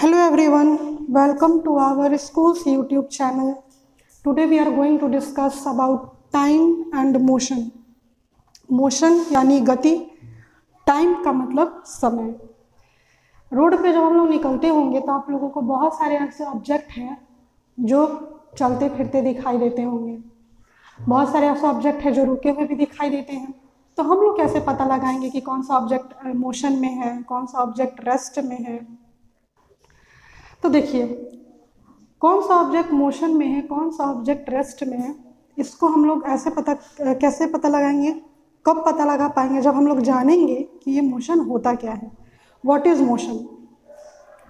Hello everyone, welcome to our school's YouTube channel. Today we are going to discuss about time and motion. Motion यानी गति, time का मतलब समय। Road पे जब हम लोग निकलते होंगे तो आप लोगों को बहुत सारे ऐसे ऑब्जेक्ट हैं जो चलते फिरते दिखाई देते होंगे, बहुत सारे ऐसे ऑब्जेक्ट हैं जो रुके हुए भी दिखाई देते हैं। तो हम लोग कैसे पता लगाएंगे कि कौन सा ऑब्जेक्ट मोशन में है, कौन सा ऑब्जेक्ट रेस्ट में है? तो देखिए, कौन सा ऑब्जेक्ट मोशन में है, कौन सा ऑब्जेक्ट रेस्ट में है, इसको हम लोग कैसे पता लगाएंगे, कब पता लगा पाएंगे? जब हम लोग जानेंगे कि ये मोशन होता क्या है, व्हाट इज़ मोशन।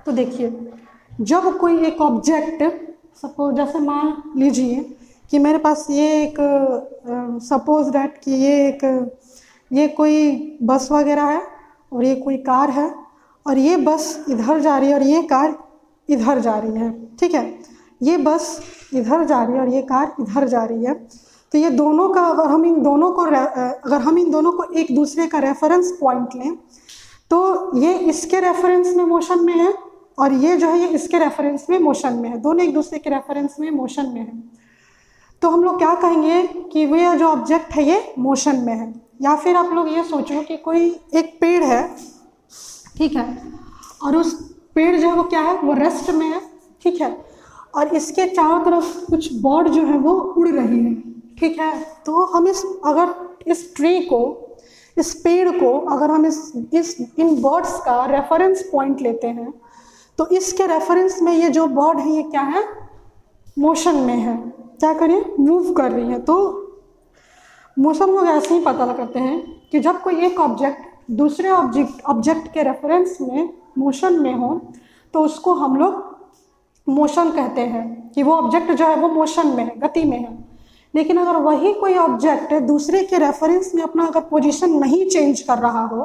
तो देखिए, जब कोई एक ऑब्जेक्ट, सपोज जैसे मान लीजिए कि मेरे पास ये एक सपोज दैट कि ये कोई बस वगैरह है और ये कोई कार है और ये बस इधर जा रही है और ये कार इधर जा रही है, ठीक है। ये बस इधर जा रही है और ये कार इधर जा रही है। तो ये दोनों का अगर हम इन दोनों को एक दूसरे का रेफरेंस पॉइंट लें तो ये इसके रेफरेंस में मोशन में है और ये जो है ये इसके रेफरेंस में मोशन में है, दोनों एक दूसरे के रेफरेंस में मोशन में है। तो हम लोग क्या कहेंगे कि ये जो ऑब्जेक्ट है ये मोशन में है। या फिर आप लोग ये सोचो कि कोई एक पेड़ है, ठीक है, और उस पेड़ जो है वो क्या है, वो रेस्ट में है, ठीक है, और इसके चारों तरफ कुछ बर्ड जो है वो उड़ रही है, ठीक है। तो हम इस ट्री को, इस पेड़ को अगर हम इन बर्ड्स का रेफरेंस पॉइंट लेते हैं तो इसके रेफरेंस में ये जो बर्ड है ये क्या है, मोशन में है, क्या करिए, मूव कर रही है। तो मोशन लोग ऐसे ही पता लगाते हैं कि जब कोई एक ऑब्जेक्ट दूसरे ऑब्जेक्ट के रेफरेंस में मोशन में हो तो उसको हम लोग मोशन कहते हैं, कि वो ऑब्जेक्ट जो है वो मोशन में है, गति में है। लेकिन अगर वही कोई ऑब्जेक्ट दूसरे के रेफरेंस में अपना अगर पोजीशन नहीं चेंज कर रहा हो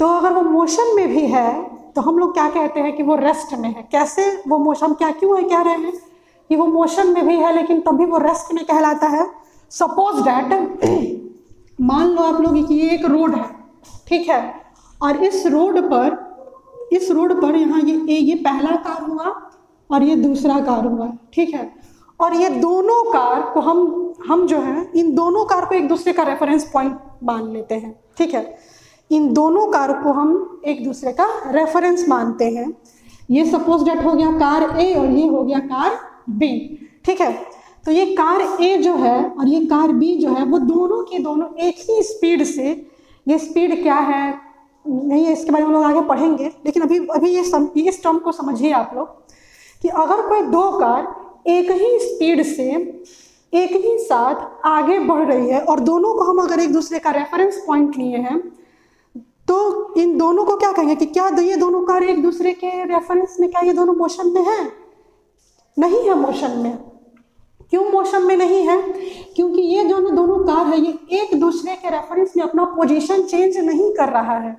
तो अगर वो मोशन में भी है तो हम लोग क्या कहते हैं कि वो रेस्ट में है। कैसे वो मोशन, क्यों कह रहे हैं कि वो मोशन में भी है लेकिन तभी वो रेस्ट में कहलाता है? सपोज डैट, मान लो आप लोग कि ये एक रोड है, ठीक है, और इस रोड पर यहाँ ये पहला कार हुआ और ये दूसरा कार हुआ, ठीक है, और ये दोनों कार को हम जो है इन दोनों कार को एक दूसरे का रेफरेंस पॉइंट मान लेते हैं, ठीक है। इन दोनों कार को हम एक दूसरे का रेफरेंस मानते हैं। ये सपोज डेट हो गया कार ए और ये हो गया कार बी, ठीक है। तो ये कार ए जो है और ये कार बी जो है वो दोनों के दोनों एक ही स्पीड से, ये स्पीड क्या है नहीं है इसके बारे में हम लोग आगे पढ़ेंगे, लेकिन अभी इस टर्म को समझिए आप लोग कि अगर कोई दो कार एक ही स्पीड से एक ही साथ आगे बढ़ रही है और दोनों को हम अगर एक दूसरे का रेफरेंस पॉइंट लिए हैं तो इन दोनों को क्या कहेंगे कि क्या ये दोनों कार एक दूसरे के रेफरेंस में, क्या ये दोनों मोशन में है? नहीं है मोशन में। क्यों मोशन में नहीं है? क्योंकि ये जो दोनों कार है ये एक दूसरे के रेफरेंस में अपना पोजीशन चेंज नहीं कर रहा है,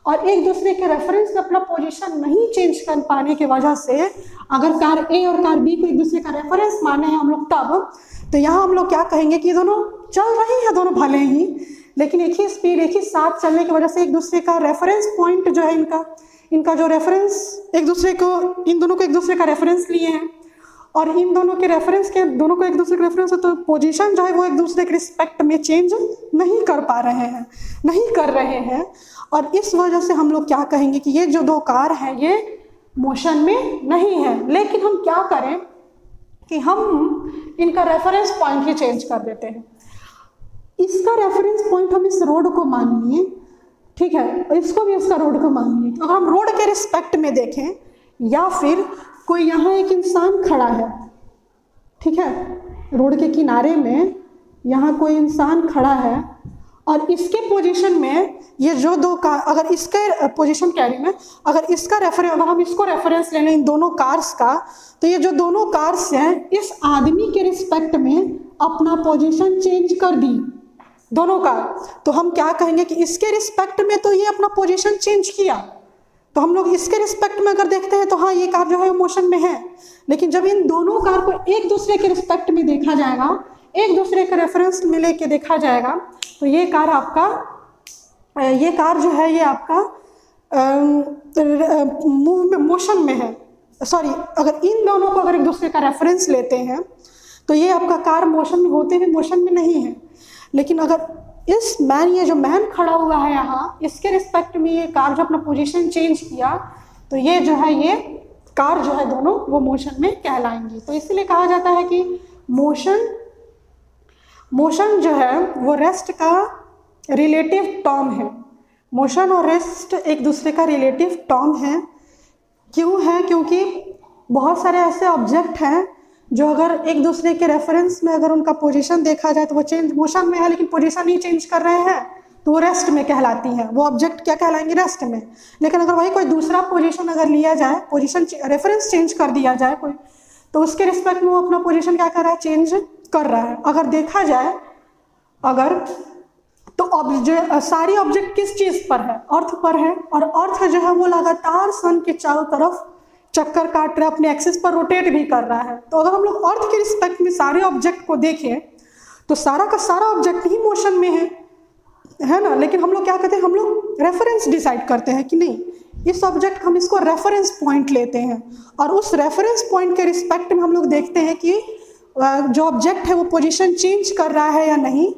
और एक दूसरे के रेफरेंस में अपना पोजीशन नहीं चेंज कर पाने की वजह से अगर कार ए और कार बी को एक दूसरे का रेफरेंस माने हैं हम लोग तब, तो यहाँ हम लोग क्या कहेंगे कि दोनों चल रही है, दोनों भले ही, लेकिन एक ही स्पीड एक ही साथ चलने की वजह से एक दूसरे का रेफरेंस पॉइंट जो है इनका जो रेफरेंस इन दोनों को एक दूसरे का रेफरेंस लिए हैं और इन दोनों के रेफरेंस के दोनों को एक दूसरे के रेफरेंस है, तो पोजीशन जो है वो एक दूसरे के रिस्पेक्ट में चेंज नहीं कर रहे हैं। और इस वजह से हम लोग क्या कहेंगे कि ये जो दो कार है ये मोशन में नहीं है। लेकिन हम क्या करें कि हम इनका रेफरेंस पॉइंट ही चेंज कर देते हैं। इसका रेफरेंस पॉइंट हम इस रोड को मान लिए, ठीक है, और इसको भी इसका रोड को मान लिए। अगर हम रोड के रिस्पेक्ट में देखें या फिर कोई यहाँ एक इंसान खड़ा है, ठीक है, रोड के किनारे में यहाँ कोई इंसान खड़ा है और इसके पोजीशन में ये जो दो कार, अगर इसके पोजीशन कैरी में अगर हम इसको रेफरेंस ले लें इन दोनों कार्स का, तो ये जो दोनों कार्स हैं इस आदमी के रिस्पेक्ट में अपना पोजीशन चेंज कर दी, दोनों कार। तो हम क्या कहेंगे कि इसके रिस्पेक्ट में तो ये अपना पोजीशन चेंज किया, तो हम लोग इसके रिस्पेक्ट में अगर देखते हैं तो हाँ ये कार जो है मोशन में है। लेकिन जब इन दोनों कार को एक दूसरे के रिस्पेक्ट में देखा जाएगा, एक दूसरे के रेफरेंस में लेके देखा जाएगा, तो ये कार जो है ये आपका मोशन में है, सॉरी, अगर इन दोनों को अगर एक दूसरे का रेफरेंस लेते हैं तो ये आपका कार मोशन में होते हुए मोशन में नहीं है। लेकिन अगर इस मैन, ये जो मैन खड़ा हुआ है यहाँ, इसके रिस्पेक्ट में ये कार जो अपना पोजीशन चेंज किया, तो ये जो है, ये कार जो है दोनों वो मोशन में कहलाएंगी। तो इसलिए कहा जाता है कि मोशन जो है वो रेस्ट का रिलेटिव टर्म है। मोशन और रेस्ट एक दूसरे का रिलेटिव टर्म है। क्यों है? क्योंकि बहुत सारे ऐसे ऑब्जेक्ट हैं जो अगर एक दूसरे के रेफरेंस में अगर उनका पोजीशन देखा जाए तो वो चेंज मोशन में है, लेकिन पोजीशन ही चेंज कर रहे हैं, तो वो रेस्ट में कहलाती हैं। वो ऑब्जेक्ट क्या कहलाएंगे? रेस्ट में। लेकिन अगर वही कोई दूसरा पोजीशन अगर लिया जाए, पोजीशन रेफरेंस चेंज कर दिया जाए कोई, तो उसके रिस्पेक्ट में वो अपना पोजीशन क्या कर रहा है? चेंज कर रहा है। अगर देखा जाए तो सारी ऑब्जेक्ट किस चीज़ पर है? अर्थ पर है। और अर्थ जो है वो लगातार सन के चारों तरफ चक्कर काट रहा है, अपने एक्सिस पर रोटेट भी कर रहा है। तो अगर हम लोग अर्थ के रिस्पेक्ट में सारे ऑब्जेक्ट को देखें तो सारा का सारा ऑब्जेक्ट ही मोशन में है ना। लेकिन हम लोग क्या करते हैं? हम लोग रेफरेंस डिसाइड करते हैं कि नहीं, इस ऑब्जेक्ट हम इसको रेफरेंस पॉइंट लेते हैं और उस रेफरेंस पॉइंट के रिस्पेक्ट में हम लोग देखते हैं कि जो ऑब्जेक्ट है वो पोजीशन चेंज कर रहा है या नहीं।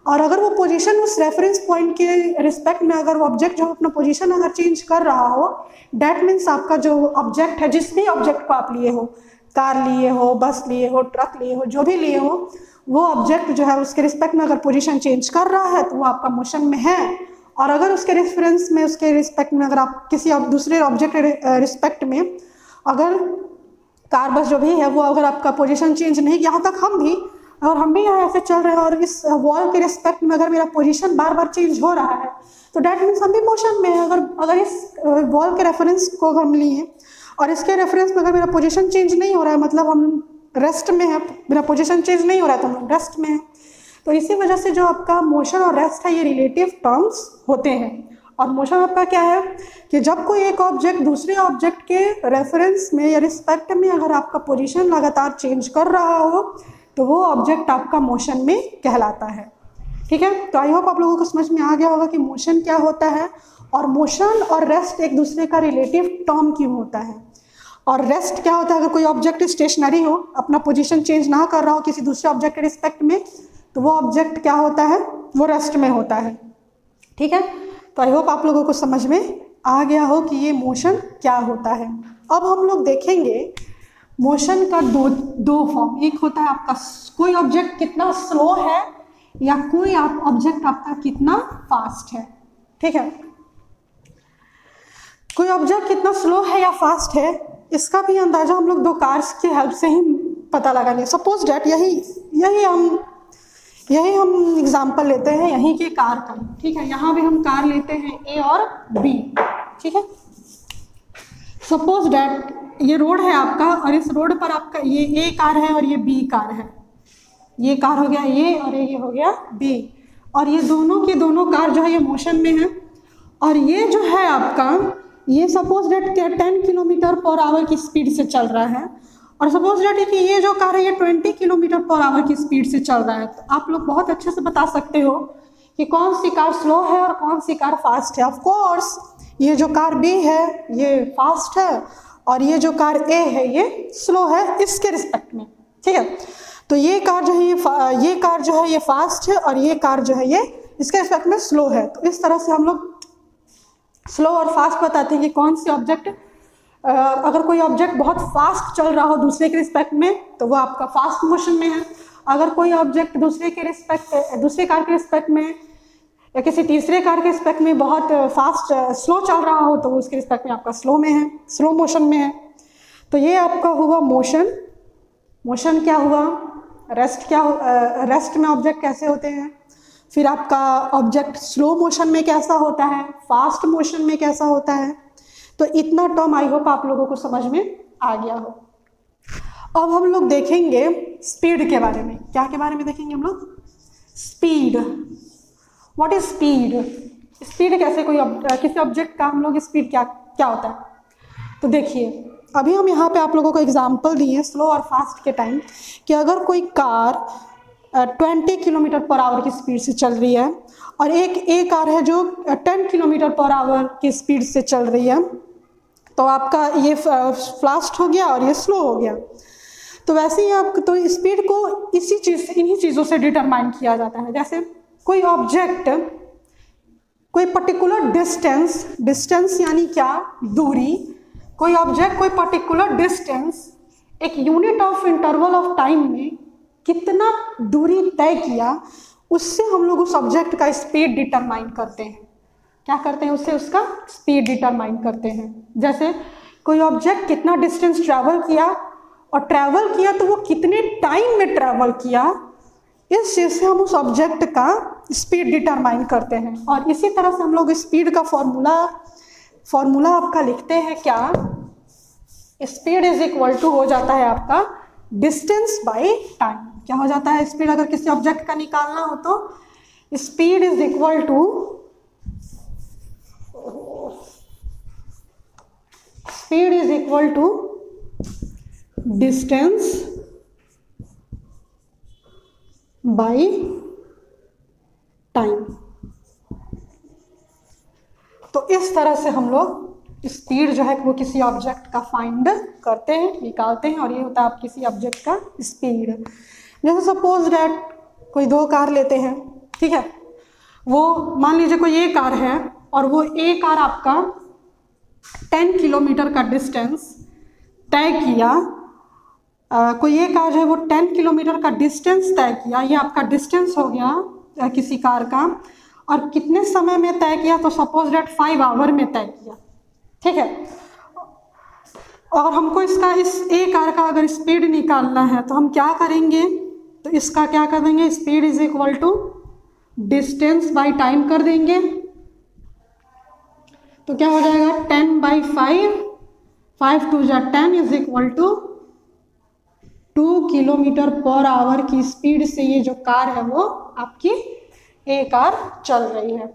और अगर वो पोजीशन उस रेफरेंस पॉइंट के रिस्पेक्ट में अगर वो ऑब्जेक्ट जो अपना पोजीशन अगर चेंज कर रहा हो, डैट मीन्स आपका जो ऑब्जेक्ट है, जिस भी ऑब्जेक्ट को आप लिए हो, कार लिए हो, बस लिए हो, ट्रक लिए हो, जो भी लिए हो, वो ऑब्जेक्ट जो है उसके रिस्पेक्ट में अगर पोजीशन चेंज कर रहा है तो वो आपका मोशन में है। और अगर उसके रेफरेंस में, उसके रिस्पेक्ट में अगर आप किसी दूसरे ऑब्जेक्ट के रिस्पेक्ट में अगर कार बस जो भी है वो अगर आपका पोजीशन चेंज नहीं, यहाँ तक हम भी यहाँ ऐसे चल रहे हैं और इस वॉल के रिस्पेक्ट में अगर मेरा पोजीशन बार बार चेंज हो रहा है तो डैट मीन्स हम भी मोशन में है। अगर इस वॉल के रेफरेंस को हम लिए और इसके रेफरेंस में अगर मेरा पोजीशन चेंज नहीं हो रहा है, मतलब हम रेस्ट में है, मेरा पोजीशन चेंज नहीं हो रहा है तो हम रेस्ट में है। तो इसी वजह से जो आपका मोशन और रेस्ट है ये रिलेटिव टर्म्स होते हैं। और मोशन आपका क्या है कि जब कोई एक ऑब्जेक्ट दूसरे ऑब्जेक्ट के रेफरेंस में या रिस्पेक्ट में अगर आपका पोजीशन लगातार चेंज कर रहा हो तो वो ऑब्जेक्ट आपका मोशन में कहलाता है। ठीक है, तो आई होप आप लोगों को समझ में आ गया होगा कि मोशन क्या होता है और मोशन और रेस्ट एक दूसरे का रिलेटिव टर्म क्यों होता है। और रेस्ट क्या होता है? अगर कोई ऑब्जेक्ट स्टेशनरी हो, अपना पोजीशन चेंज ना कर रहा हो किसी दूसरे ऑब्जेक्ट के रिस्पेक्ट में, तो वो ऑब्जेक्ट क्या होता है? वो रेस्ट में होता है। ठीक है, तो आई होप आप लोगों को समझ में आ गया हो कि ये मोशन क्या होता है। अब हम लोग देखेंगे मोशन का दो फॉर्म। एक होता है आपका कोई ऑब्जेक्ट कितना स्लो है या कोई ऑब्जेक्ट आपका कितना फास्ट है। ठीक है, कोई ऑब्जेक्ट कितना स्लो है या फास्ट है, इसका भी अंदाजा हम लोग दो कार्स की हेल्प से ही पता लगाएंगे। सपोज डैट यही हम एग्जांपल लेते हैं यहीं के कार का। ठीक है, यहाँ भी हम कार लेते हैं ए और बी। ठीक है, सपोज डैट ये रोड है आपका और इस रोड पर आपका ये ए कार है और ये बी कार है। ये कार हो गया ए और ये हो गया बी, और ये दोनों की दोनों कार जो है ये मोशन में है। और ये जो है आपका, ये suppose date 10 kilometre per hour की स्पीड से चल रहा है और सपोज डेट कि ये जो कार है ये 20 किलोमीटर पर आवर की स्पीड से चल रहा है। तो आप लोग बहुत अच्छे से बता सकते हो कि कौन सी कार स्लो है और कौन सी कार फास्ट है। ऑफ कोर्स ये जो कार बी है ये फास्ट है और ये जो कार ए है ये स्लो है इसके रिस्पेक्ट में। ठीक है, तो ये कार जो है ये कार जो है ये फास्ट है और ये कार जो है ये इसके रिस्पेक्ट में स्लो है। तो इस तरह से हम लोग स्लो और फास्ट बताते हैं कि कौन सी ऑब्जेक्ट, अगर कोई ऑब्जेक्ट बहुत फास्ट चल रहा हो दूसरे के रिस्पेक्ट में तो वो आपका फास्ट मोशन में है। अगर कोई ऑब्जेक्ट दूसरे कार के रिस्पेक्ट में या किसी तीसरे कार के रिस्पेक्ट में बहुत फास्ट स्लो चल रहा हो तो उसके रिस्पेक्ट में आपका स्लो में है, स्लो मोशन में है। तो ये आपका हुआ मोशन। मोशन क्या हुआ? रेस्ट में ऑब्जेक्ट कैसे होते हैं, फिर आपका ऑब्जेक्ट स्लो मोशन में कैसा होता है, फास्ट मोशन में कैसा होता है। तो इतना टर्म आई होप आप लोगों को समझ में आ गया हो। अब हम लोग देखेंगे स्पीड के बारे में। क्या के बारे में देखेंगे हम लोग? Speed. What is speed? Speed कैसे किसी ऑब्जेक्ट का हम लोग स्पीड क्या होता है। तो देखिए अभी हम यहाँ पे आप लोगों को एग्जांपल दिए स्लो और फास्ट के टाइम कि अगर कोई कार 20 किलोमीटर पर आवर की स्पीड से चल रही है और एक कार है जो 10 किलोमीटर पर आवर की स्पीड से चल रही है, तो आपका ये फास्ट हो गया और ये स्लो हो गया। तो वैसे ही आप तो स्पीड को इन्हीं चीज़ों से डिटरमाइन किया जाता है। जैसे कोई ऑब्जेक्ट कोई पर्टिकुलर डिस्टेंस यानी क्या, दूरी, कोई ऑब्जेक्ट कोई पर्टिकुलर डिस्टेंस एक unit of interval of time में कितना दूरी तय किया, उससे हम लोग उस ऑब्जेक्ट का स्पीड डिटरमाइन करते हैं। क्या करते हैं? उससे उसका स्पीड डिटरमाइन करते हैं। जैसे कोई ऑब्जेक्ट कितना डिस्टेंस ट्रैवल किया, और ट्रैवल किया तो वो कितने टाइम में ट्रैवल किया, इस चीज़ से हम उस ऑब्जेक्ट का स्पीड डिटरमाइन करते हैं। और इसी तरह से हम लोग स्पीड का फॉर्मूला आपका लिखते हैं क्या, स्पीड इज इक्वल टू हो जाता है आपका डिस्टेंस बाय टाइम। क्या हो जाता है? स्पीड अगर किसी ऑब्जेक्ट का निकालना हो तो speed is equal to distance by time. तो इस तरह से हम लोग स्पीड जो है वो किसी ऑब्जेक्ट का फाइंड करते हैं, निकालते हैं, और ये होता है आप किसी ऑब्जेक्ट का स्पीड। जैसे सपोज डैट कोई दो कार लेते हैं, ठीक है, वो मान लीजिए कोई ए कार है और वो ए कार आपका 10 किलोमीटर का डिस्टेंस तय किया। कोई ए कार है वो 10 किलोमीटर का डिस्टेंस तय किया, ये आपका डिस्टेंस हो गया किसी कार का, और कितने समय में तय किया, तो सपोज डैट 5 आवर में तय किया, ठीक है। और हमको इस ए कार का अगर स्पीड निकालना है तो हम क्या करेंगे, तो इसका क्या कर देंगे, speed is equal to distance by time कर देंगे। तो क्या हो जाएगा 10/5, 5 2 जा 10 is equal to 2 kilometre per hour की स्पीड से ये जो कार है वो आपकी ए कार चल रही है।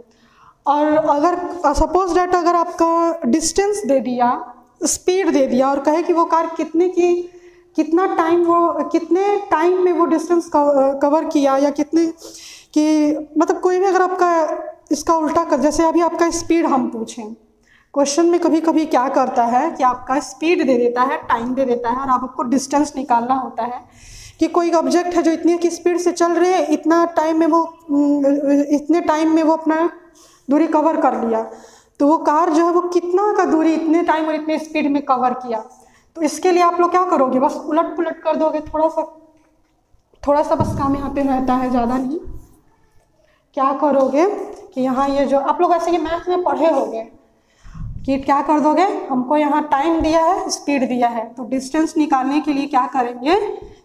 और अगर सपोज डैट अगर आपका डिस्टेंस दे दिया, स्पीड दे दिया, और कहे कि वो कार कितना टाइम में वो डिस्टेंस कवर किया, या कितने कि मतलब कोई भी अगर आपका इसका उल्टा कर, जैसे अभी आपका स्पीड हम पूछें, क्वेश्चन में कभी कभी क्या करता है कि आपका स्पीड दे देता है, टाइम दे देता है, और आपको डिस्टेंस निकालना होता है कि कोई ऑब्जेक्ट है जो इतने की स्पीड से चल रही है, इतने टाइम में वो अपना दूरी कवर कर लिया, तो वो कार जो है वो कितना का दूरी इतने टाइम और इतने स्पीड में कवर किया। तो इसके लिए आप लोग क्या करोगे, बस उलट पुलट कर दोगे, थोड़ा सा बस काम यहाँ पे रहता है, ज़्यादा नहीं। क्या करोगे कि यहाँ ये जो आप लोग ऐसे ये मैथ में पढ़े होंगे कि क्या कर दोगे, हमको यहाँ टाइम दिया है, स्पीड दिया है, तो डिस्टेंस निकालने के लिए क्या करेंगे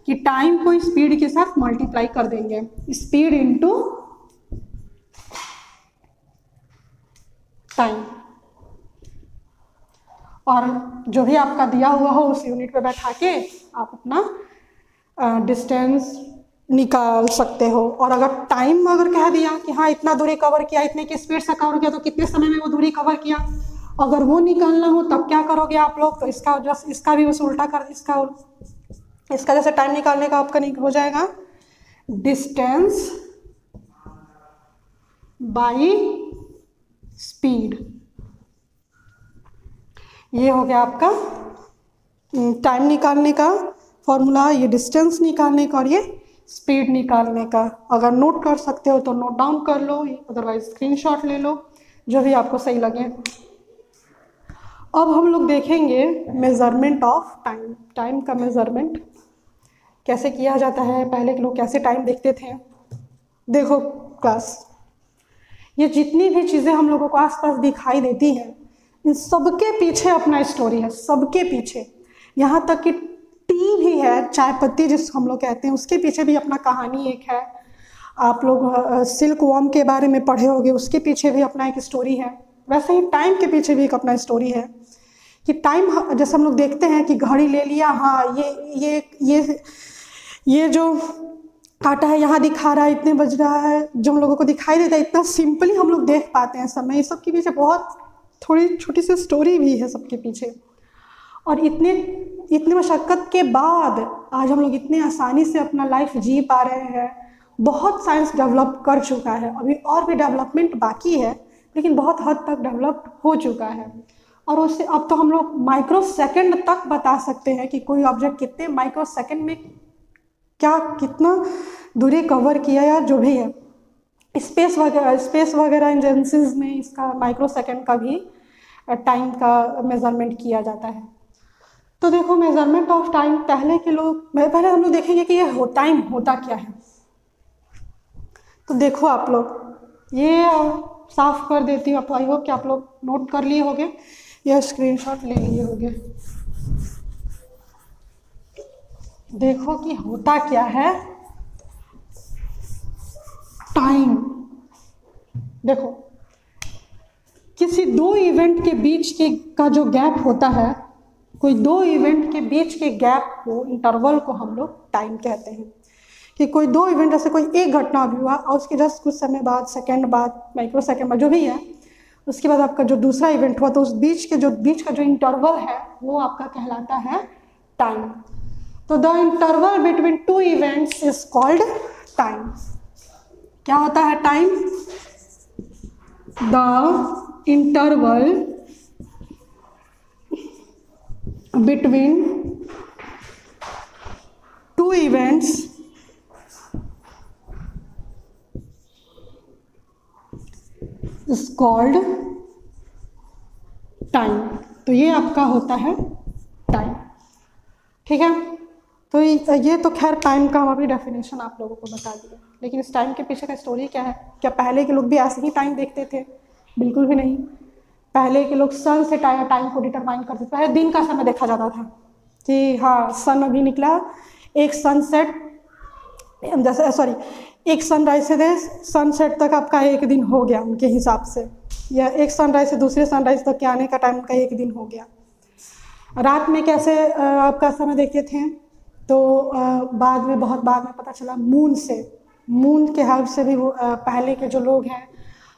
कि टाइम को स्पीड के साथ मल्टीप्लाई कर देंगे, स्पीड इनटू टाइम, और जो भी आपका दिया हुआ हो उस यूनिट पे बैठा के आप अपना डिस्टेंस निकाल सकते हो। और अगर टाइम अगर कह दिया कि हाँ इतना दूरी कवर किया, इतने की स्पीड से कवर किया, तो कितने समय में वो दूरी कवर किया, अगर वो निकालना हो तब क्या करोगे आप लोग, तो इसका भी बस उल्टा कर, इसका जैसे टाइम निकालने का आपका हो जाएगा डिस्टेंस बाय स्पीड। ये हो गया आपका टाइम निकालने का फॉर्मूला, ये डिस्टेंस निकालने का और ये स्पीड निकालने का। अगर नोट कर सकते हो तो नोट डाउन कर लो, अदरवाइज स्क्रीनशॉट ले लो, जो भी आपको सही लगे। अब हम लोग देखेंगे मेज़रमेंट ऑफ टाइम। टाइम का मेज़रमेंट कैसे किया जाता है, पहले के लोग कैसे टाइम देखते थे। देखो क्लास, ये जितनी भी चीज़ें हम लोगों को आसपास दिखाई देती हैं, इन सबके पीछे अपना स्टोरी है, सबके पीछे। यहाँ तक कि टी भी है, चाय पत्ती जिसको हम लोग कहते हैं, उसके पीछे भी अपना कहानी एक है। आप लोग सिल्क वॉर्म के बारे में पढ़े होंगे, उसके पीछे भी अपना एक स्टोरी है। वैसे ही टाइम के पीछे भी एक अपना स्टोरी है कि टाइम, जैसे हम लोग देखते हैं कि घड़ी ले लिया, हाँ ये जो काटा है यहाँ दिखा रहा है, इतने बज रहा है, जो हम लोगों को दिखाई देता है, इतना सिंपली हम लोग देख पाते हैं समय। ये सब के पीछे बहुत थोड़ी छोटी सी स्टोरी भी है सबके पीछे। और इतने मशक्क़त के बाद आज हम लोग इतने आसानी से अपना लाइफ जी पा रहे हैं। बहुत साइंस डेवलप कर चुका है, अभी और भी डेवलपमेंट बाकी है, लेकिन बहुत हद तक डेवलप हो चुका है। और उससे अब तो हम लोग माइक्रो सेकेंड तक बता सकते हैं कि कोई ऑब्जेक्ट कितने माइक्रो सेकेंड में क्या कितना दूरी कवर किया या जो भी है। स्पेस वगैरह एजेंसीज में इसका माइक्रो सेकेंड का भी टाइम का मेजरमेंट किया जाता है। तो देखो मेजरमेंट ऑफ टाइम पहले हम लोग देखेंगे कि ये टाइम होता क्या है। तो देखो आप लोग ये साफ कर देती हूँ, आई होप कि आप लोग नोट कर लिए होंगे या स्क्रीनशॉट ले लिए होंगे। देखो कि होता क्या है टाइम। देखो किसी दो इवेंट के बीच का जो गैप होता है, कोई दो इवेंट के बीच के गैप को, इंटरवल को हम लोग टाइम कहते हैं। कि कोई दो इवेंट, जैसे कोई एक घटना भी हुआ और उसके जस्ट कुछ समय बाद, सेकंड बाद, माइक्रो सेकंड बाद जो भी है, उसके बाद आपका जो दूसरा इवेंट हुआ, तो उस बीच का जो इंटरवल है वो आपका कहलाता है टाइम। तो the interval between two events is called time. क्या होता है time? The interval between two events is called time. तो ये आपका होता है टाइम, ठीक है। तो ये तो खैर टाइम का हम अभी डेफिनेशन आप लोगों को बता दिया, लेकिन इस टाइम के पीछे का स्टोरी क्या है? क्या पहले के लोग भी ऐसे ही टाइम देखते थे? बिल्कुल भी नहीं। पहले के लोग सन से टाइम को डिटरमाइन करते थे। पहले दिन का समय देखा जाता था कि हाँ सन अभी निकला, एक सनसेट जैसे एक सनराइज से सनसेट तक आपका एक दिन हो गया उनके हिसाब से, या एक सनराइज से दूसरे सनराइज तक के आने का टाइम का एक दिन हो गया। रात में कैसे आपका समय देखते थे? तो बहुत बाद में पता चला मून के हेल्प से भी वो पहले के जो लोग हैं,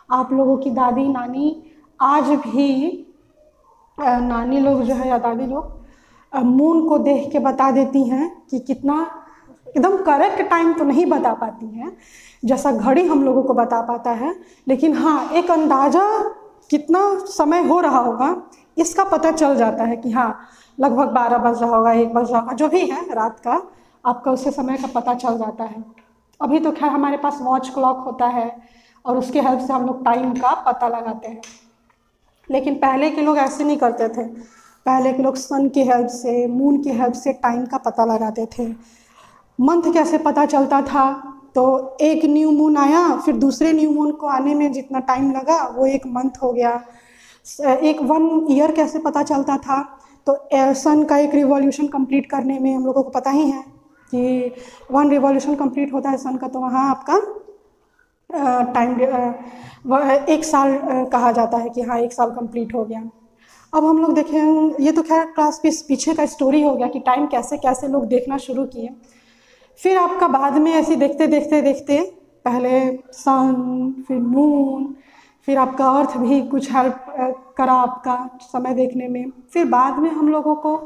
आप लोगों की दादी नानी, आज भी नानी लोग जो है या दादी लोग मून को देख के बता देती हैं कि कितना, एकदम करेक्ट टाइम तो नहीं बता पाती हैं जैसा घड़ी हम लोगों को बता पाता है, लेकिन हाँ एक अंदाज़ा कितना समय हो रहा होगा इसका पता चल जाता है कि हाँ लगभग 12 बज रहा होगा, 1 बज रहा होगा, जो भी है रात का, आपका उससे समय का पता चल जाता है। अभी तो खैर हमारे पास वॉच क्लॉक होता है और उसके हेल्प से हम लोग टाइम का पता लगाते हैं, लेकिन पहले के लोग ऐसे नहीं करते थे। पहले के लोग सन की हेल्प से, मून की हेल्प से टाइम का पता लगाते थे। मंथ कैसे पता चलता था? तो एक न्यू मून आया, फिर दूसरे न्यू मून को आने में जितना टाइम लगा वो एक मंथ हो गया। एक 1 ईयर कैसे पता चलता था? तो सन का एक रिवॉल्यूशन कंप्लीट करने में हम लोगों को पता ही है कि 1 रिवॉल्यूशन कंप्लीट होता है सन का, तो वहाँ आपका टाइम 1 साल कहा जाता है कि हाँ 1 साल कंप्लीट हो गया। अब हम लोग देखें, ये तो खैर क्लास पीछे का स्टोरी हो गया कि टाइम कैसे कैसे लोग देखना शुरू किए। फिर आपका बाद में ऐसे देखते देखते पहले सन, फिर मून, फिर आपका अर्थ भी कुछ हेल्प करा आपका समय देखने में। फिर बाद में हम लोगों को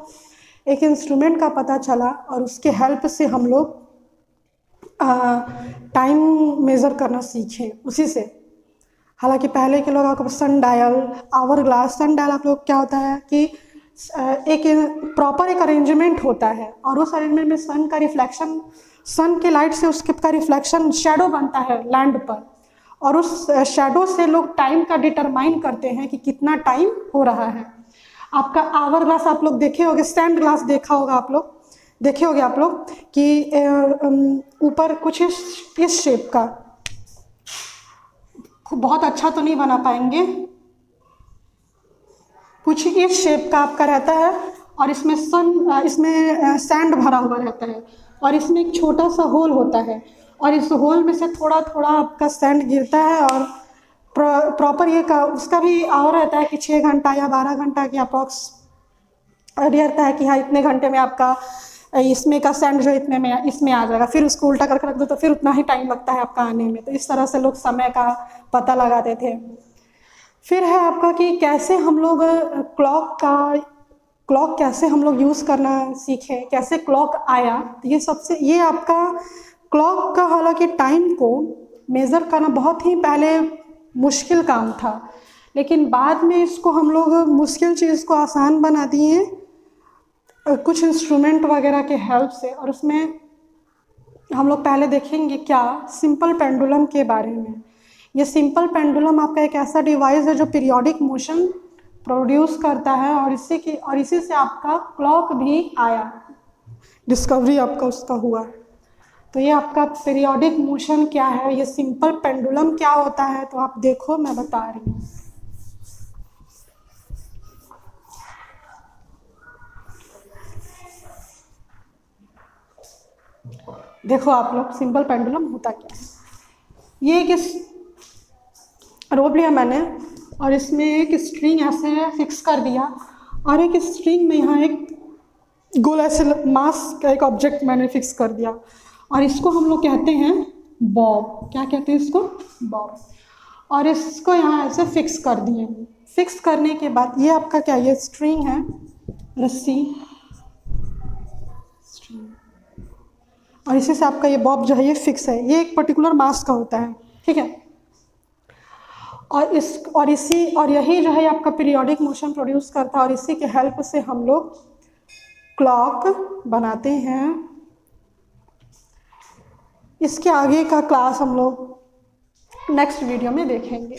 एक इंस्ट्रूमेंट का पता चला और उसके हेल्प से हम लोग टाइम मेज़र करना सीखे उसी से। हालांकि पहले के लोग आपको sundial, hourglass, sundial आप लोग क्या होता है कि एक प्रॉपर एक अरेंजमेंट होता है और उस अरेंजमेंट में सन का रिफ्लेक्शन, सन के लाइट से उसके का रिफ्लेक्शन शैडो बनता है लैंड पर, और उस शैडो से लोग टाइम का डिटरमाइन करते हैं कि कितना टाइम हो रहा है। आपका आवर ग्लास आप लोग देखे होंगे, स्टैंड ग्लास देखा होगा आप लोग, देखे होंगे आप लोग कि ऊपर कुछ इस शेप का, बहुत अच्छा तो नहीं बना पाएंगे, कुछ इस शेप का आपका रहता है और इसमें इसमें सैंड भरा हुआ रहता है और इसमें एक छोटा सा होल होता है और इस होल में से थोड़ा थोड़ा आपका सैंड गिरता है और प्रॉपर ये का उसका भी आवर रहता है कि 6 घंटा या 12 घंटा की अप्रॉक्स रहता है कि हाँ इतने घंटे में आपका इसमें का सैंड जो इतने में इसमें आ जाएगा। फिर उसको उल्टा करके रख दो तो फिर उतना ही टाइम लगता है आपका आने में। तो इस तरह से लोग समय का पता लगाते थे। फिर है आपका कि कैसे हम लोग क्लॉक कैसे हम लोग यूज़ करना सीखे, कैसे क्लॉक आया। ये आपका क्लॉक का, हालांकि टाइम को मेज़र करना बहुत ही पहले मुश्किल काम था, लेकिन बाद में इसको हम लोग मुश्किल चीज़ को आसान बना दिए कुछ इंस्ट्रूमेंट वगैरह के हेल्प से। और उसमें हम लोग पहले देखेंगे क्या, सिंपल पेंडुलम के बारे में। ये सिंपल पेंडुलम आपका एक ऐसा डिवाइस है जो पीरियोडिक मोशन प्रोड्यूस करता है, और इसी से आपका क्लॉक भी आया, डिस्कवरी आपका उसका हुआ। तो ये आपका पीरियोडिक मोशन क्या है, ये सिंपल पेंडुलम क्या होता है, तो आप देखो मैं बता रही हूँ। देखो आप लोग, सिंपल पेंडुलम होता क्या है। ये एक रोप लिया मैंने और इसमें एक स्ट्रिंग ऐसे फिक्स कर दिया, और एक स्ट्रिंग में यहाँ एक गोल ऐसे मास का एक ऑब्जेक्ट मैंने फिक्स कर दिया, और इसको हम लोग कहते हैं बॉब। क्या कहते हैं इसको? बॉब। और इसको यहाँ ऐसे फिक्स कर दिए। फिक्स करने के बाद ये आपका क्या, ये स्ट्रिंग है, रस्सी, और इसी से आपका ये बॉब जो है ये फिक्स है। ये एक पर्टिकुलर मास का होता है, ठीक है। और यही जो है आपका पीरियोडिक मोशन प्रोड्यूस करता है, और इसी के हेल्प से हम लोग क्लॉक बनाते हैं। इसके आगे का क्लास हम लोग नेक्स्ट वीडियो में देखेंगे।